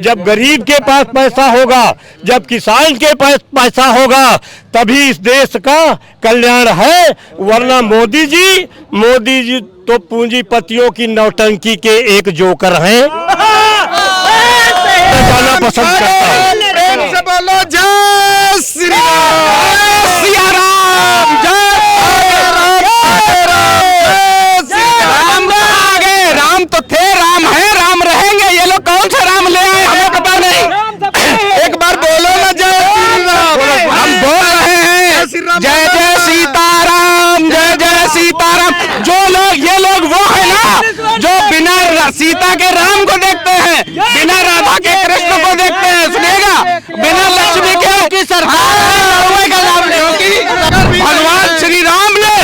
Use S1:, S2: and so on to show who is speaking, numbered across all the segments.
S1: जब गरीब के पास पैसा होगा, जब किसान के पास पैसा होगा, तभी इस देश का कल्याण है। वरना मोदी जी तो पूंजीपतियों की नौटंकी के एक जोकर हैं। जाना पसंद करता हूं।
S2: प्रेम से बोलो जय श्री राम, सिया राम, राम आ गए। राम तो थे, राम है, राम रहेंगे। ये लोग कौन सा राम ले आए हमें पता नहीं। एक बार बोलो ना जय श्री राम। हम बोल रहे हैं जय जय सीताराम, जय जय सीताराम। जो लोग, ये लोग वो है ना जो बिना सीता के राम को देखते हैं, बिना राधा के कृष्ण को देखते हैं। सुनिएगा, बिना लक्ष्मी के सरकार का नाम क्योंकि भगवान श्री राम ने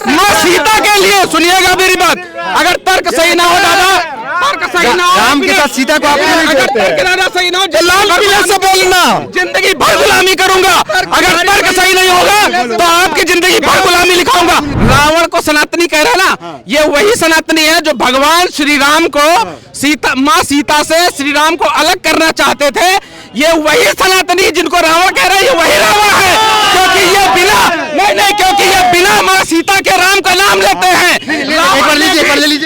S2: माँ सीता के लिए, सुनिएगा मेरी बात, अगर तर्क सही ना हो दादा, तर्क सही ना हो,
S3: राम के साथ सीता को आप
S2: अगर तर्क दादा सही ना हो, लाल किले से बोलना, जिंदगी भर गुलामी करूंगा। अगर तर्क सही नहीं होगा तो आपकी जिंदगी भर गुलामी लिखाऊंगा। रावण को सनातनी कह रहे ना, ये वही सनातनी है जो भगवान श्री राम को माँ सीता से श्री राम को अलग करना चाहते थे। ये वही सनातनी जिनको रावण कह रहे हैं, ये वही रावण है। क्योंकि ये क्योंकि ये बिना माँ सीता के राम का नाम लेते हैं।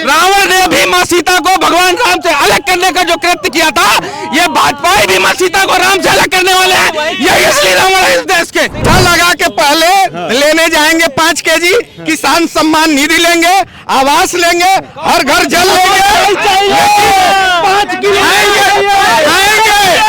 S2: रावण ने भी माँ सीता को भगवान राम से अलग करने का जो कृत्य किया था, ये भाजपा भी माँ सीता को राम से अलग करने वाले हैं। ये इसलिए रावण है इस देश के। लगा के पहले लेने जाएंगे 5 केजी किसान सम्मान निधि लेंगे, आवास लेंगे, हर घर जल लेंगे, 5 किलो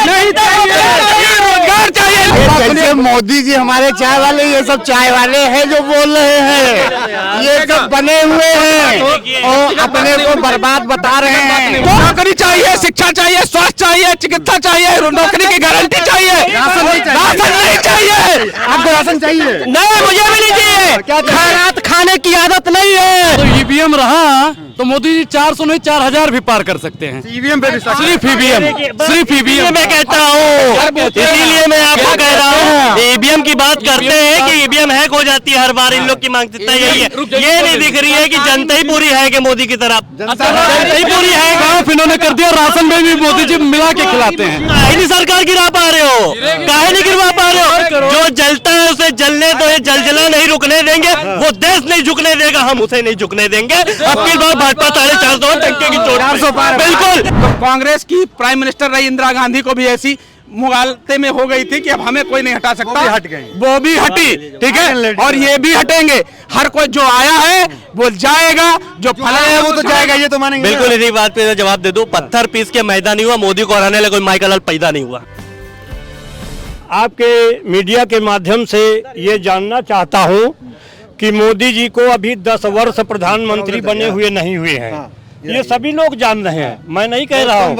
S2: नहीं चाहिए, रोजगार चाहिए।
S3: मोदी जी हमारे चाय वाले, ये सब चाय वाले हैं जो बोल रहे हैं, ये सब बने हुए हैं और अपने को बर्बाद बता रहे हैं।
S2: नौकरी चाहिए, शिक्षा चाहिए, स्वास्थ्य चाहिए, चिकित्सा चाहिए, नौकरी की गारंटी चाहिए, राशन नहीं चाहिए।
S3: आपको राशन चाहिए?
S2: नहीं, मुझे भी नहीं चाहिए।
S3: खैरात खाने की आदत नहीं है।
S4: तो ईवीएम रहा तो मोदी जी 400 नहीं 4000 भी पार कर सकते हैं।
S3: ईवीएम पे
S4: सिर्फ ईवीएम
S1: मैं कहता हूँ, इसीलिए मैं आपको कह रहा हूँ, ईवीएम की बात करते हैं कि ईवीएम हैक हो जाती है हर बार। इन लोग की मानसिकता यही है। ये नहीं दिख रही है कि जनता ही पूरी है कि मोदी की तरफ जनता ही पूरी है।
S4: साफ इन्होंने कर दिया, राशन में भी मोदी जी मिला के खिलाते हैं।
S1: काहे नहीं सरकार गिरा पा रहे हो, काहे नहीं गिरवा पा रहे हो? जो जलता है उसे जलने दो, जलजला नहीं रुकने देंगे। वो देश नहीं झुकने देगा, हम उसे नहीं झुकने देंगे। अब की बार भाजपा 450 टंके की चोट, बिल्कुल।
S2: तो कांग्रेस की प्राइम मिनिस्टर रही इंदिरा गांधी को भी ऐसी मुगालते में हो गई थी कि अब हमें कोई नहीं हटा सकता। वो भी हटी, ठीक है, और ये भी हटेंगे। हर कोई जो आया है वो जाएगा, जो फला है वो तो जाएगा, ये तो मानेंगे।
S1: बिल्कुल इसी बात पे जवाब दे दूं, पत्थर पीस के मैदान नहीं हुआ, मोदी को हराने कोई माइकल लाल पैदा नहीं हुआ। आपके मीडिया के माध्यम से ये जानना चाहता हूँ कि मोदी जी को अभी 10 वर्ष प्रधानमंत्री बने हुए नहीं हुए हैं। ये सभी लोग जान रहे हैं, मैं नहीं कह रहा हूँ।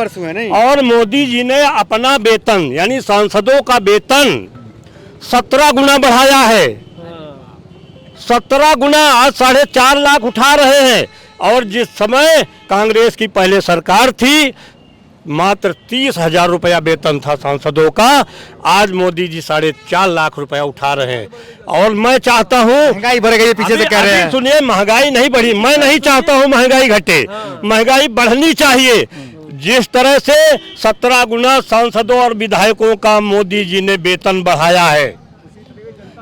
S1: और मोदी जी ने अपना वेतन यानी सांसदों का वेतन 17 गुना बढ़ाया है। 17 गुना, आज 4.5 लाख उठा रहे हैं। और जिस समय कांग्रेस की पहले सरकार थी, मात्र 30,000 रुपया वेतन था सांसदों का। आज मोदी जी 4.5 लाख रुपया उठा रहे हैं। और मैं चाहता हूँ
S3: महंगाई बढ़ गई, पीछे से कह रहे हैं।
S1: सुनिए, महंगाई नहीं बढ़ी, मैं नहीं चाहता हूँ महंगाई घटे, महंगाई बढ़नी चाहिए। जिस तरह से 17 गुना सांसदों और विधायकों का मोदी जी ने वेतन बढ़ाया है,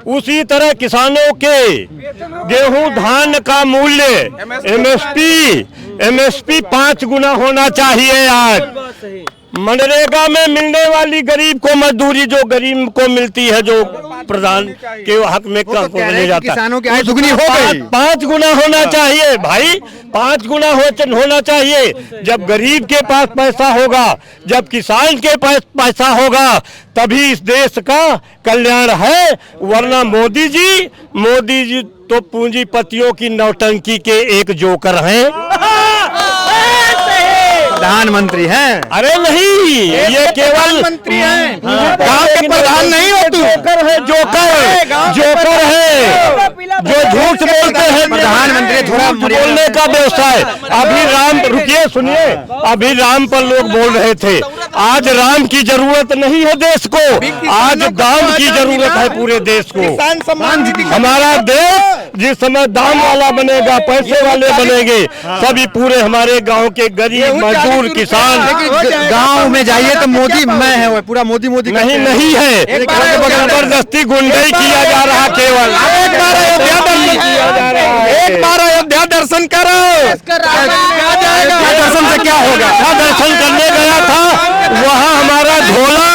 S1: उसी तरह किसानों के गेहूं धान का मूल्य एमएसपी 5 गुना होना चाहिए। आज मनरेगा में मिलने वाली गरीब को मजदूरी जो गरीब को मिलती है, जो प्रधान के हक में ले जाता है,
S3: किसानों की आय दुगनी हो गई।
S1: 5 गुना होना चाहिए भाई, 5 गुना होना चाहिए। जब गरीब के पास पैसा होगा, जब किसान के पास पैसा होगा, तभी इस देश का कल्याण है। वरना मोदी जी तो पूंजीपतियों की नौटंकी के एक जोकर हैं।
S3: प्रधानमंत्री हैं?
S1: अरे नहीं, ये केवल
S3: मंत्री हैं।
S1: गांव के प्रधान नहीं हो, तू जोकर है, जोकर है। जो झूठ बोलते हैं,
S3: प्रधानमंत्री थोड़ा
S1: झूठ बोलने का व्यवसाय। अभी राम, रुकिए सुनिए, अभी राम पर लोग बोल रहे थे। आज राम की जरूरत नहीं है देश को, आज दाम की जरूरत है पूरे देश को। हमारा देश जिस समय दाम वाला बनेगा, पैसे वाले बनेंगे, सभी पूरे हमारे गांव के गरीब मजदूर किसान।
S3: गांव में जाइए तो मोदी मैं है, वो पूरा मोदी मोदी
S1: नहीं नहीं है, जबरदस्ती गुंडाई किया जा रहा केवल।
S2: एक बार अयोध्या दर्शन करो,
S3: दर्शन से क्या होगा?
S1: दर्शन करने गया था, वहाँ हमारा झोला,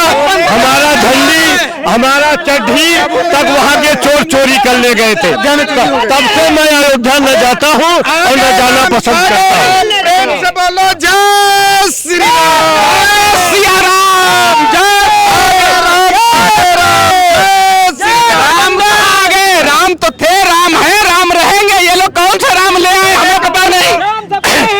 S1: हमारा झंडी, हमारा चड्ढी तक वहाँ के चोर चोरी करने गए थे। तब से मैं अयोध्या न जाता हूँ और न जाना पसंद करता हूँ।
S2: प्रेम से बोलो जय श्री राम, सिया राम, जय राम। आगे राम तो थे, राम है, राम रहेंगे। ये लोग कौन सा राम ले आए हमें पता नहीं।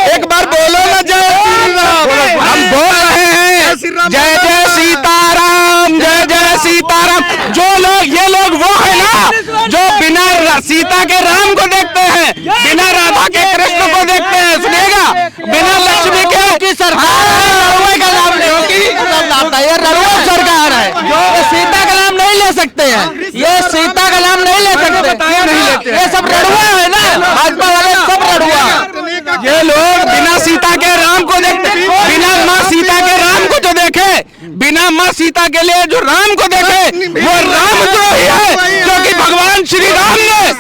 S2: एक बार बोलो ना जय श्री राम। हम बोल रहे हैं जय जय सीताराम, जय जय सीताराम। जो लोग, ये लोग वो है ना जो बिना सीता के राम को देखते हैं, बिना राधा के कृष्ण को देखते हैं। सुनिएगा, बिना लक्ष्मी के सरकार का नाम नहीं होगी, ये रघुवर सरकार है। ये सीता का नाम नहीं ले सकते हैं, ये सीता का नाम नहीं ले सकते। ये सब रड़ुआ है ना, भाजपा वाले सब रड़ुआ। ये लोग बिना सीता के राम को देखते, बिना माँ सीता के राम को जो देखे, बिना माँ सीता के लिए जो राम को देखे, वो रामद्रोही है। क्योंकि भगवान श्री राम ने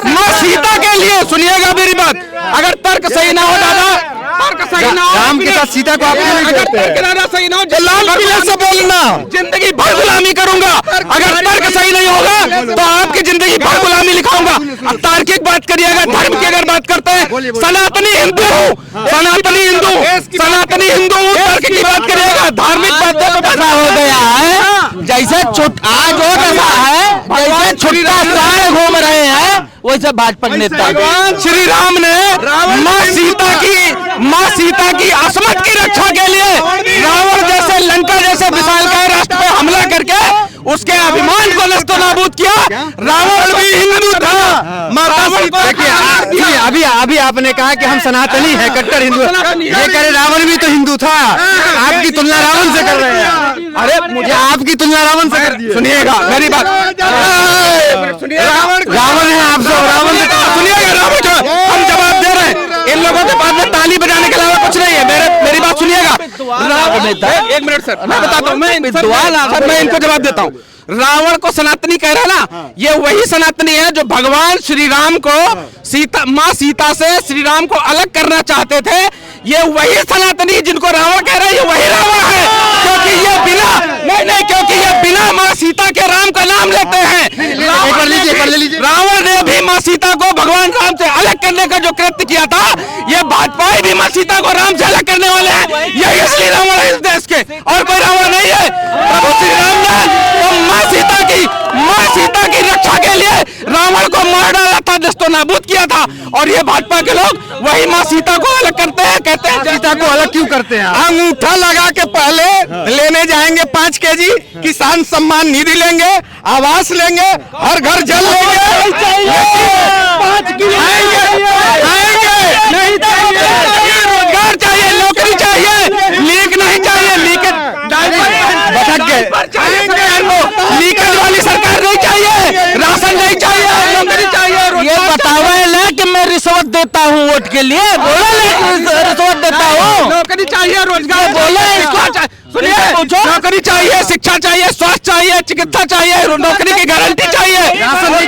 S2: माँ सीता के लिए, सुनिएगा मेरी बात, अगर तर्क सही ना हो दादा, तर्क सही ना हो,
S3: राम के साथ सीता को आप
S2: अगर तर्क ना सही ना हो, लाल किले से बोलना, जिंदगी भर गुलामी करूंगा। अगर तर्क सही नहीं होगा तो आपकी जिंदगी भर गुलामी लिखाऊंगा। अब तार्किक बात करिएगा, धर्म की अगर बात करते हैं, सनातनी हिंदू हूँ, सनातनी हिंदू हूँ, तर्क की बात करिएगा, धार्मिक बातें तो ऐसा हो गया है जैसे आज हो रहा है, जैसे छुट्टा साए घूम रहे हैं, वैसे भाजपा नेता। भगवान श्री राम ने माँ सीता की असमत की रक्षा के लिए रावण जैसे, लंका जैसे विशालकाय राष्ट्र पे हमला करके उसके अभिमान को नष्ट नाबूद किया। रावण भी हिंदू था, माता सीता।
S3: अभी आपने कहा कि हम सनातनी हैं, कट्टर हिंदू। ये कह रहे रावण भी तो हिंदू था, आपकी तुलना रावण से कर रहे हैं। अरे मुझे आपकी तुलना रावण से कर दी।
S2: सुनिएगा मेरी बात,
S3: रावण है आप सब, रावण से
S2: सुनिएगा, रावण हम जवाब दे रहे हैं। इन लोगों के पास में ताली बजाने के अलावा कुछ नहीं है। मेरी बात सुनिएगा, एक मिनट सर, मैं बताता हूँ, मैं इनको जवाब देता हूँ। रावण को सनातनी कह रहे ना, ये वही सनातनी है जो भगवान श्री राम को माँ सीता से श्री राम को अलग करना चाहते थे। ये वही सनातनी जिनको रावण कह रहे हैं, ये वही रावण है। क्योंकि ये क्योंकि ये बिना माँ सीता के राम का नाम लेते हैं। रावण ने भी माँ सीता को भगवान राम से अलग करने का जो कृत्य किया था, ये भाजपा भी माँ सीता को राम से अलग करने वाले हैं। ये इसलिए रावण है इस देश के, और कोई रावण नहीं है। प्रभु श्री राम ने तो माँ सीता की रक्षा के लिए रावण को मार डाला था, दस्तो नाबूद किया था। और ये भाजपा के लोग वही माँ सीता को अलग करते हैं, कहते हैं
S3: सीता को अलग क्यों करते हैं?
S2: अंगूठा लगा के पहले लेने जाएंगे 5 केजी, किसान सम्मान निधि लेंगे, आवास लेंगे, हर घर जल लेंगे, 5 किलो नहीं चाहिए, रोजगार चाहिए, नौकरी चाहिए, लीक नहीं चाहिए, लीकेज वाली सरकार नहीं चाहिए, राशन नहीं चाहिए, नौकरी चाहिए।
S3: ये बतावे ना कि मैं रिश्वत देता हूँ वोट के लिए, बोलो रिश्वत देता हूँ,
S2: नौकरी चाहिए, रोजगार बोले, सुनिए, नौकरी चाहिए, शिक्षा चाहिए, स्वास्थ्य चाहिए, चिकित्सा चाहिए, नौकरी की गारंटी चाहिए, राशन नहीं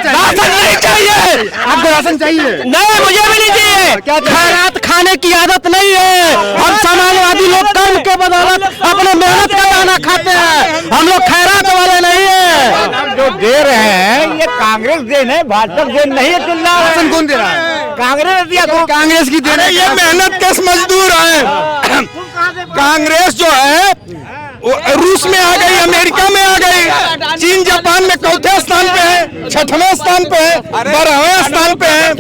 S2: चाहिए।
S3: आपको राशन चाहिए?
S2: नहीं, मुझे भी नहीं चाहिए।
S3: खैरात खाने की आदत नहीं है। हम समाजवादी लोग काम के बदौलत अपने मेहनत का दाना खाते हैं, हम लोग खैरात वाले नहीं है।
S1: जो दे रहे हैं ये कांग्रेस देन है, भाजपा देन नहीं है।
S3: राशन कौन दे रहा है?
S1: कांग्रेस दिया,
S3: कांग्रेस की देन।
S2: ये मेहनत कश मजदूर है। कांग्रेस जो है रूस में आ गई, अमेरिका में आ गई, चीन जापान में चौथे स्थान पे है, छठवें स्थान पे है, 12वें स्थान पे है।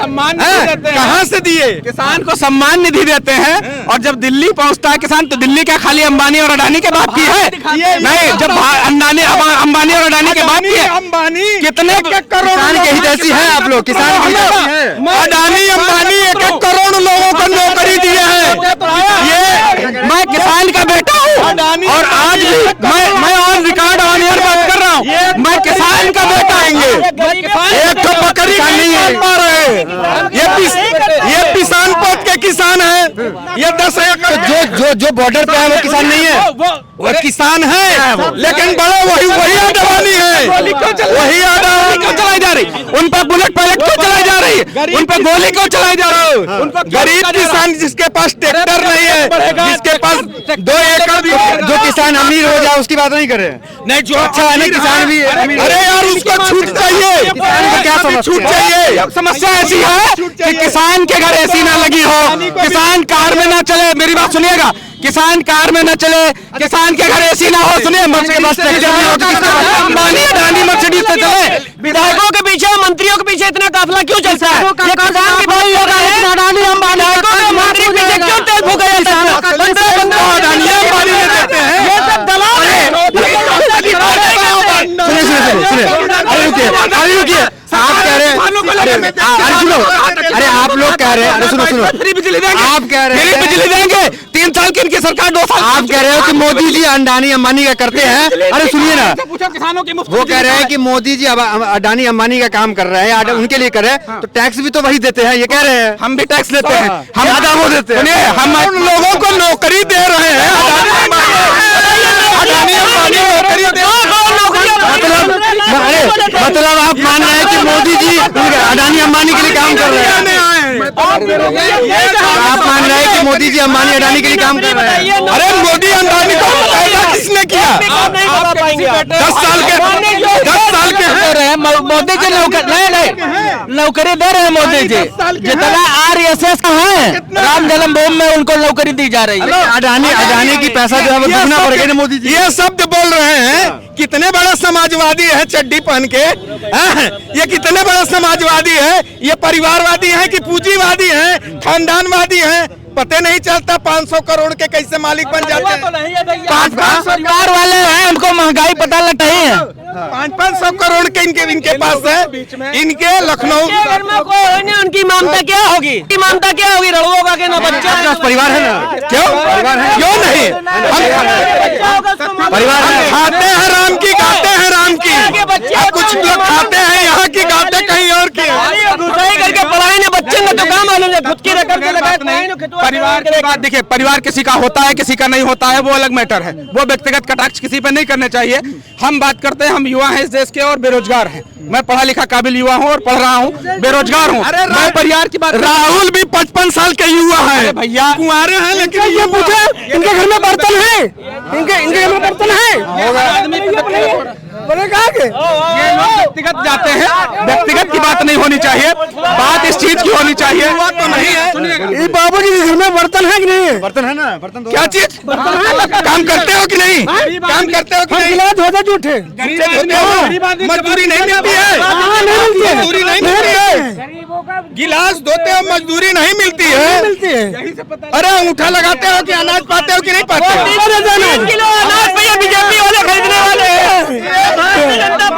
S2: कहाँ से दिए?
S3: किसान को सम्मान निधि देते हैं और जब दिल्ली पहुंचता है किसान तो दिल्ली क्या खाली अंबानी और अडानी के बाप की है? नहीं, जब अंबानी और अडानी के बाप की है।
S2: अंबानी
S3: कितने
S2: किसान
S3: के हितैषी हैं आप लोग? किसान के हितैषी हैं।
S2: अडानी अंबानी 1-1 करोड़ लोगों को नौकरी दिए हैं। ये
S3: मैं किसान का बेटा हूँ और आज भी मैं ऑन रिकॉर्ड ऑन एयर बात कर रहा हूँ। मैं किसान का बेटा आएंगे।
S2: एक तो बकरी का नहीं मान पा रहे। ये किसान पद के किसान है। ये 10 एकड़
S3: जो बॉर्डर पे है वो किसान नहीं है।
S2: वो किसान है, लेकिन बड़ा वही अडवाणी है, वही अडवाणी क्यों चलाई जा रही?
S3: उन पर बुलेट पैलेट क्यों चलाई जा रही है? उन पर गोली क्यों चलाई जा रही है?
S2: गरीब किसान जिसके पास ट्रैक्टर नहीं है, जिसके पास 2 एकड़ भी,
S3: जो किसान अमीर हो जाए उसकी बात नहीं कर रहे हैं।
S2: नहीं जो
S3: अच्छा है ना, किसान भी अमीर।
S2: अरे यार उसको छूट चाहिए,
S3: किसान को क्या समझते
S2: छूट
S3: हैं?
S2: चाहिए।
S3: समस्या ऐसी है कि किसान के घर एसी ना लगी हो, किसान कार में ना चले। मेरी बात सुनिएगा, किसान कार में न चले, किसान के घर एसी ना हो। सुनिए, अंबानी अडानी मर्सिडीज से चले।
S5: विधायकों के पीछे, मंत्रियों के पीछे इतना काफिला क्यों चलता है? ये किसान की भाई होगा है। अडानी अंबानी मंत्री पीछे क्यों तेल फूका जाता है? 15
S2: अडानी अंबानी ने देते हैं।
S5: ये सब दलाल है।
S3: रुकिए, आप कह रहे हैं, अरे आप लोग कह रहे हैं, अरे सुनो,
S2: फ्री बिजली देंगे,
S3: आप कह रहे हैं
S2: बिजली देंगे 3 साल की इनकी सरकार, 2 साल।
S3: आप कह रहे हो कि मोदी जी अडानी अंबानी का करते हैं। अरे सुनिए ना,
S2: पूछो किसानों की मुफ्त।
S3: वो कह रहे हैं कि मोदी जी अडानी अंबानी का काम कर रहे हैं, उनके लिए कर रहे हैं, तो टैक्स भी तो वही देते हैं। ये कह रहे हैं
S2: हम भी टैक्स देते हैं, हम
S3: ज्यादा वो देते हैं।
S2: हम उन लोगों को नौकरी दे रहे हैं। अडानी अंबानी नौकरी दे,
S3: मतलब आप मान रहे हैं कि मोदी जी अडानी अंबानी के लिए काम कर रहे हैं। आप मान रहे हैं कि मोदी जी अंबानी अडानी के लिए काम कर रहे हैं।
S2: अरे मोदी अंबानी को पैदा किसने किया? 10 साल के
S5: दे रहे हैं मोदी जी। नौकरी दे रहे हैं मोदी जी। जितना RSS का है राम जन्मभूमि में उनको नौकरी दी जा रही है।
S3: अडानी की पैसा जो है वो दुगना पड़ गया मोदी जी।
S2: ये शब्द बोल रहे हैं, कितने बड़ा समाजवादी है चड्डी पहन के। ये कितने बड़ा समाजवादी है? ये परिवारवादी है कि पूंजीवादी है, खानदानवादी है? पता नहीं चलता 500 करोड़ के कैसे मालिक बन जाते हैं।
S5: 500 परिवार वाले हैं, हमको महंगाई पता लगता है।
S2: 500 करोड़ के इनके पास है। इनके लखनऊ
S5: घर में कोई है नहीं, उनकी ममता क्या होगी? ममता क्या होगी? रड़ुओं का ना बच्चा
S3: परिवार है ना,
S2: क्यों क्यों नहीं?
S3: परिवार है।
S2: खाते हैं राम की, गाते हैं राम की। अब कुछ लोग खाते हैं यहाँ की, गाते कहीं और की।
S5: घुसाई करके पढ़ाई ने बच्चे ने तो काम मालूम है, खुद की रकम से लगाए।
S2: परिवार की बात देखिए, परिवार किसी का होता है, किसी का नहीं होता है, वो अलग मैटर है। वो व्यक्तिगत कटाक्ष किसी पे नहीं करने चाहिए। हम बात करते हैं, हम युवा हैं इस देश के और बेरोजगार हैं। मैं पढ़ा लिखा काबिल युवा हूँ और पढ़ रहा हूँ, बेरोजगार हूँ। मैं परिवार की बात, राहुल भी 55 साल के युवा है भैया, कुंवारे हैं, लेकिन ये पूछे इनके घर में बर्तन है, इनके घर में बर्तन है। ये लोग व्यक्तिगत जाते हैं, व्यक्तिगत की बात नहीं होनी चाहिए, बात इस चीज की होनी चाहिए। तो नहीं है बाबू जी घर में बर्तन है कि नहीं है?
S3: बर्तन है ना, बर्तन
S2: क्या चीज? काम करते हो कि नहीं? काम करते हो कि नहीं?
S5: झूठे
S2: मजदूरी नहीं मिलती है, मजदूरी नहीं मिलती है। गिलास धोते हो, मजदूरी नहीं मिलती है। अरे अंगूठा लगाते हो कि अनाज पाते हो कि नहीं पाते?
S5: 3 किलो अनाज भैया बीजेपी वाले खरीदने वाले हैं।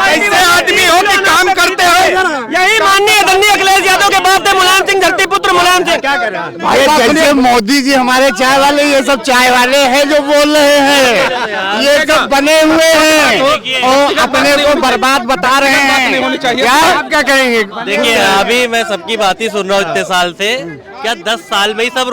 S2: ऐसे आदमी हो कि काम करते हो।
S5: यही माननीय आदरणीय अखिलेश यादव के बाप थे मुलायम सिंह, धरती पुत्र मुलायम सिंह। क्या कर रहे हैं
S3: जैसे मोदी जी हमारे चाय वाले, ये सब चाय वाले हैं जो बोल रहे हैं, ये सब बने हुए हैं और अपने को बर्बाद बता रहे हैं। क्या आप क्या करेंगे?
S6: देखिए, अभी मैं सबकी बात ही सुन रहा हूँ इतने साल से। क्या 10 साल में ही सब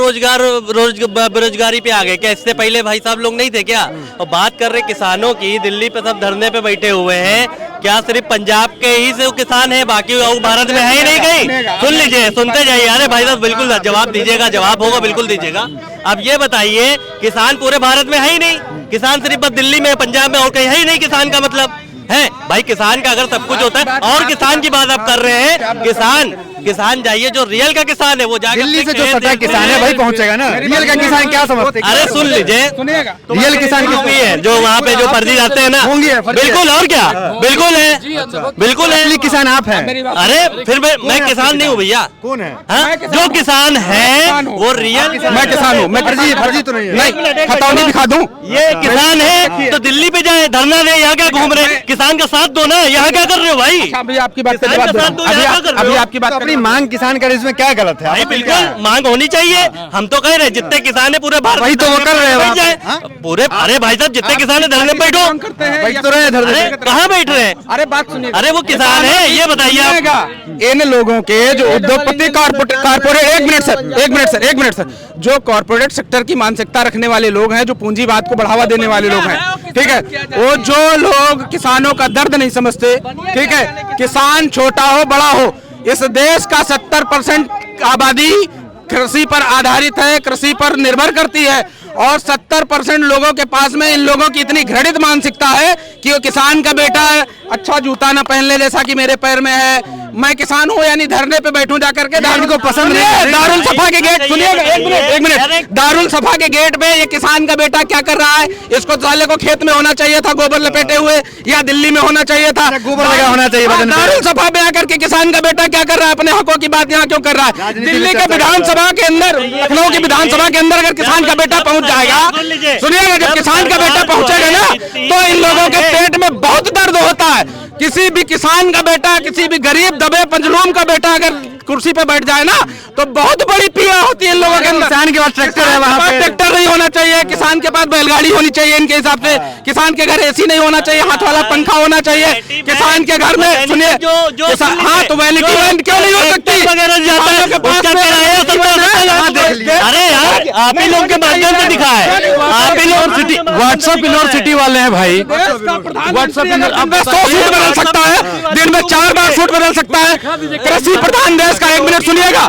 S6: बेरोजगारी पे आ गए क्या? इससे पहले भाई साहब लोग नहीं थे क्या? और बात कर रहे किसानों की, दिल्ली पे सब धरने पे बैठे हुए हैं। क्या सिर्फ पंजाब के ही से किसान है, बाकी भारत में है ही नहीं कहीं? सुन लीजिए, सुनते जाइए। अरे भाई साहब बिल्कुल जवाब दीजिएगा, जवाब होगा बिल्कुल दीजिएगा। अब ये बताइए, किसान पूरे भारत में है ही नहीं, किसान सिर्फ बस दिल्ली में, पंजाब में, और कहीं है ही नहीं किसान का मतलब है। भाई किसान का अगर सब कुछ होता है, और किसान की बात आप कर रहे हैं, किसान किसान जाइए, जो रियल का किसान है वो जाके
S3: दिल्ली से जो सटा किसान है वही पहुंचेगा ना, रियल का किसान क्या समझते हैं?
S6: अरे सुन लीजिए,
S2: सुनिएगा,
S3: रियल किसान
S6: भी है जो वहाँ पे जो फर्जी जाते हैं ना, बिल्कुल, और क्या, बिल्कुल है, बिल्कुल है।
S3: किसान आप हैं?
S6: अरे फिर मैं किसान नहीं हूँ भैया।
S3: कौन है?
S6: हाँ? जो किसान है वो रियल,
S2: मैं किसान हूँ, मैं
S3: फर्जी तो नहीं है।
S2: नहीं, खतौनी दिखा दूं।
S6: ये किसान है तो दिल्ली पे जाए धरना दे, यहाँ क्या घूम रहे, किसान का साथ दो ना, यहाँ क्या कर रहे हो भाई?
S2: अभी आपकी बात
S6: किसान का साथ दो, यहाँ क्या कर रहे
S2: अभी
S6: हो?
S2: आपकी बात
S3: अपनी मांग किसान करे, इसमें क्या गलत है?
S6: भाई बिल्कुल मांग होनी चाहिए, हम तो कह रहे हैं जितने किसान है पूरे भारत
S3: वही तो वो कर रहे हो आप।
S6: बैठ जाए पूरे। अरे भाई साहब जितने किसान है धरने पे बैठो,
S2: करते हैं,
S3: बैठ तो रहे हैं धरने
S6: अरे कहाँ बैठ रहे हैं?
S2: अरे बात सुनिए,
S6: अरे वो किसान है, ये बताइए आप।
S2: इन लोगों के जो उद्योगपति कारपोरेट, एक मिनट सर, जो कॉर्पोरेट सेक्टर की मानसिकता रखने वाले लोग हैं, जो पूंजीवाद को बढ़ावा देने वाले लोग हैं, ठीक है, वो जो लोग किसानों का दर्द नहीं समझते, ठीक है, किसान छोटा हो बड़ा हो, इस देश का 70% आबादी कृषि पर आधारित है, कृषि पर निर्भर करती है, और 70% लोगों के पास में इन लोगों की इतनी घृणित मानसिकता है कि वो किसान का बेटा है, अच्छा जूता ना पहन ले जैसा कि मेरे पैर में है, मैं किसान हूँ यानी धरने पे बैठूं जाकर के। दारुल को पसंद है, दारुल सफा के गेट, सुनिएगा एक मिनट, दारुल सफा के गेट पे ये किसान का बेटा क्या कर रहा है? इसको साले को खेत में होना चाहिए था गोबर लपेटे हुए, या दिल्ली में होना चाहिए था,
S3: गोबर लगा होना चाहिए बदन पे।
S2: दारुल सफा पे आकर के किसान का बेटा क्या कर रहा है? अपने हकों की बात यहाँ क्यों कर रहा है? दिल्ली के विधानसभा के अंदर, लखनऊ की विधानसभा के अंदर अगर किसान का बेटा पहुंच जाएगा, सुनिएगा, जब किसान का बेटा पहुंचेगा ना, तो इन लोगों के पेट में बहुत दर्द होता है। किसी भी किसान का बेटा, किसी भी गरीब दबे पंजलूम का बेटा अगर कुर्सी पे बैठ जाए ना, तो बहुत बड़ी पीड़ा होती है इन लोगों के अंदर।
S3: किसान के पास ट्रैक्टर है, वहाँ पे
S2: ट्रैक्टर नहीं होना चाहिए, किसान के पास बैलगाड़ी होनी चाहिए इनके हिसाब से, किसान के घर एसी नहीं होना चाहिए, हाथ वाला पंखा होना चाहिए, किसान के घर में, सुनिए, हाँ तो वैनिटी वैन क्यों नहीं हो सकती?
S6: अरे यार आप ही लोग के माध्यम से दिखाए, आप ही लोग
S4: व्हाट्सएप यूनिवर्सिटी वाले हैं भाई, व्हाट्सएप
S2: अब 100 सूट बदल सकता है, दिन में 4 बार सूट बदल सकता है। कृषि प्रधान देश का, एक मिनट सुनिएगा,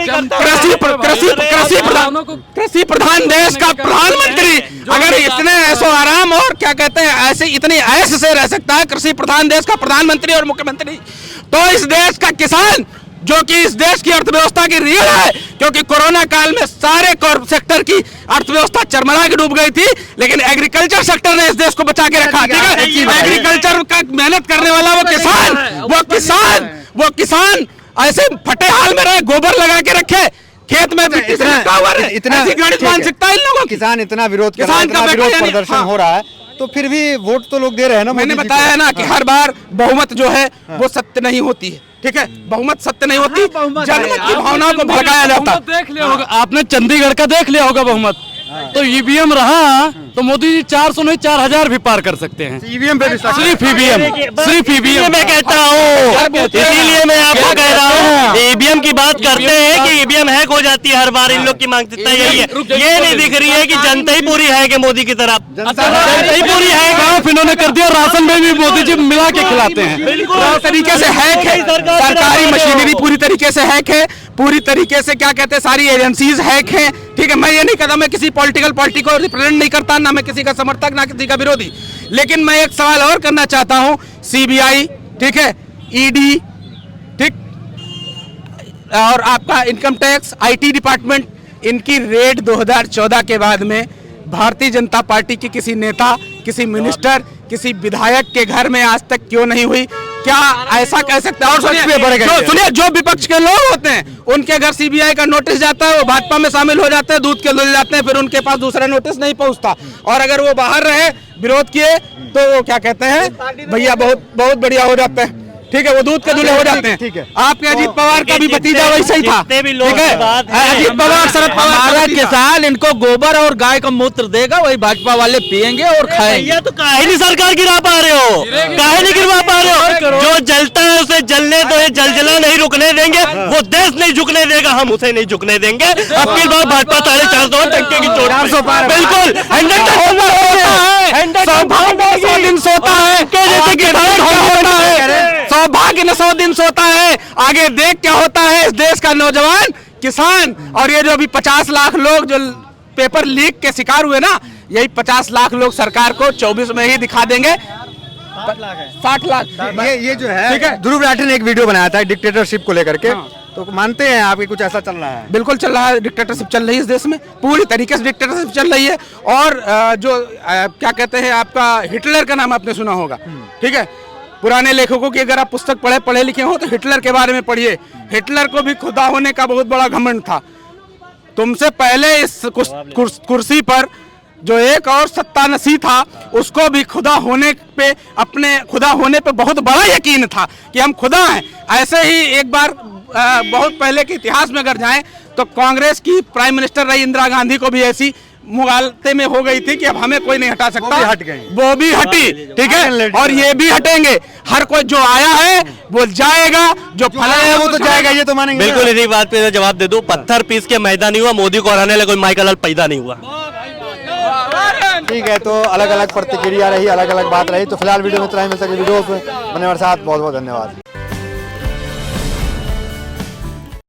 S2: कृषि प्रधान देश का प्रधानमंत्री अगर इतने ऐसो आराम और क्या कहते हैं ऐसे इतनी ऐश से रह सकता है, कृषि प्रधान देश का प्रधानमंत्री और मुख्यमंत्री, तो इस देश का किसान जो कि इस देश की अर्थव्यवस्था की रीढ़ है, क्योंकि कोरोना काल में सारे सेक्टर की अर्थव्यवस्था चरमरा के डूब गई थी, लेकिन एग्रीकल्चर सेक्टर ने इस देश को बचा के रखा, ठीक है? एग्रीकल्चर का मेहनत करने वाला वो किसान ऐसे फटे हाल में रहे, गोबर लगा के रखे, खेत में मिट्टी से लगा हुआ रहे,
S3: इतना
S2: गणित मानसिकता इन लोगों की।
S3: किसान इतना विरोध कर रहा है,
S2: किसान का
S3: इतना विरोध
S2: बेटा
S3: प्रदर्शन
S2: हाँ।
S3: हो रहा है, तो फिर भी वोट तो लोग दे रहे हैं ना।
S2: मैंने बताया है ना कि हर बार बहुमत जो है वो सत्य नहीं होती है, ठीक है? बहुमत सत्य नहीं होती, जनमत की भावनाओं को भड़काया जाता।
S4: देख लिया होगा आपने, चंडीगढ़ का देख लिया होगा बहुमत, तो ईवीएम रहा तो मोदी जी 400 नहीं 4000 भी पार कर सकते हैं।
S3: ईवीएम पे विश्वास,
S4: सिर्फ ईवीएम
S6: मैं कहता हूँ, इसीलिए मैं आपको कह रहा हूँ, ईवीएम की बात करते हैं कि ईवीएम हैक हो जाती है हर बार, इन लोग की मानसिकता यही है। ये नहीं दिख रही है कि जनता ही पूरी है कि मोदी की तरफ, जनता ही पूरी है।
S4: माफ इन्होंने कर दिया, राशन में भी मोदी जी मिला के खिलाते हैं।
S2: पूरी तरीके से हैक है, सरकारी मशीनरी पूरी तरीके से हैक है, पूरी तरीके से क्या कहते हैं सारी एजेंसीज हैक हैं, ठीक है? मैं ये नहीं कहता, मैं किसी पॉलिटिकल पार्टी को रिप्रेजेंट नहीं करता, ना मैं किसी का समर्थक ना किसी का विरोधी, लेकिन मैं एक सवाल और करना चाहता हूं, सीबीआई, ठीक है, ईडी, ठीक, और आपका इनकम टैक्स, आईटी डिपार्टमेंट, इनकी रेड 2014 के बाद में भारतीय जनता पार्टी की किसी नेता, किसी मिनिस्टर, किसी विधायक के घर में आज तक क्यों नहीं हुई? क्या ऐसा कह सकते हैं? और सुनिए, जो विपक्ष के लोग होते हैं उनके घर सीबीआई का नोटिस जाता है, वो भाजपा में शामिल हो जाते हैं, दूध के धुल जाते हैं, फिर उनके पास दूसरा नोटिस नहीं पहुंचता, और अगर वो बाहर रहे विरोध किए तो वो क्या कहते हैं, भैया बहुत बढ़िया हो जाते हैं, ठीक है? वो दूध के धुले हो जाते हैं, ठीक है? आपके अजीत पवार का भी भतीजा वैसा ही था, ठीक है? अजीत पवार, शरद पवार,
S5: किसान इनको गोबर और गाय का मूत्र देगा, वही भाजपा वाले पियेंगे और खाएंगे।
S6: तो काहे नहीं सरकार गिरा पा रहे हो, काहे नहीं गिरवा पा रहे हो? जो जलता है उसे जलने दो, जलजला नहीं रुकने देंगे, वो देश नहीं झुकने देगा, हम उसे नहीं झुकने देंगे। अब की बार भाजपा 450 टंके की चोट, बिल्कुल 100 दिन सोता है,
S2: सौभाग्य न 100 दिन सोता है, आगे देख क्या होता है इस देश का नौजवान किसान। और ये जो अभी 50 लाख लोग जो पेपर लीक के शिकार हुए ना, यही 50 लाख लोग सरकार को 24 में ही दिखा देंगे। 60 लाख
S3: ये जो है,
S2: ठीक है?
S3: ध्रुव राठी ने एक वीडियो बनाया था डिक्टेटरशिप को लेकर के, तो मानते हैं आपकी कुछ ऐसा चल रहा है?
S2: बिल्कुल चल रहा है, डिक्टेटरशिप चल रही है इस देश में, पूरी तरीके से डिक्टेटरशिप चल रही है। और क्या कहते हैं, आपका हिटलर का नाम आपने सुना होगा, ठीक है। पुराने लेखकों की अगर आप पुस्तक पढ़े लिखे हो तो हिटलर के बारे में पढ़िए। हिटलर को भी खुदा होने का बहुत बड़ा घमंड था। तुमसे पहले इस कुर्सी पर जो एक और सत्तानशी था, उसको भी खुदा होने पे, अपने खुदा होने पे बहुत बड़ा यकीन था कि हम खुदा हैं। ऐसे ही एक बार बहुत पहले के इतिहास में अगर जाएं तो कांग्रेस की प्राइम मिनिस्टर रही इंदिरा गांधी को भी ऐसी मुगालते में हो गई थी कि अब हमें कोई नहीं हटा सकता,
S3: वो भी हट गई,
S2: वो भी हटी, ठीक है। और ये भी हटेंगे। हर कोई जो आया है वो जाएगा, जो फला है वो तो जाएगा, ये तो मानेंगे।
S6: बिल्कुल इसी बात पे जवाब दे दूं, पत्थर पीस के मैदान नहीं हुआ, मोदी को हराने लगे कोई माइकल हल पैदा नहीं हुआ।
S3: ठीक है, तो अलग अलग प्रतिक्रिया रही, अलग अलग बात रही। तो फिलहाल वीडियो में इतना ही, मिल सके वीडियो में बने हमारे साथ। बहुत बहुत धन्यवाद।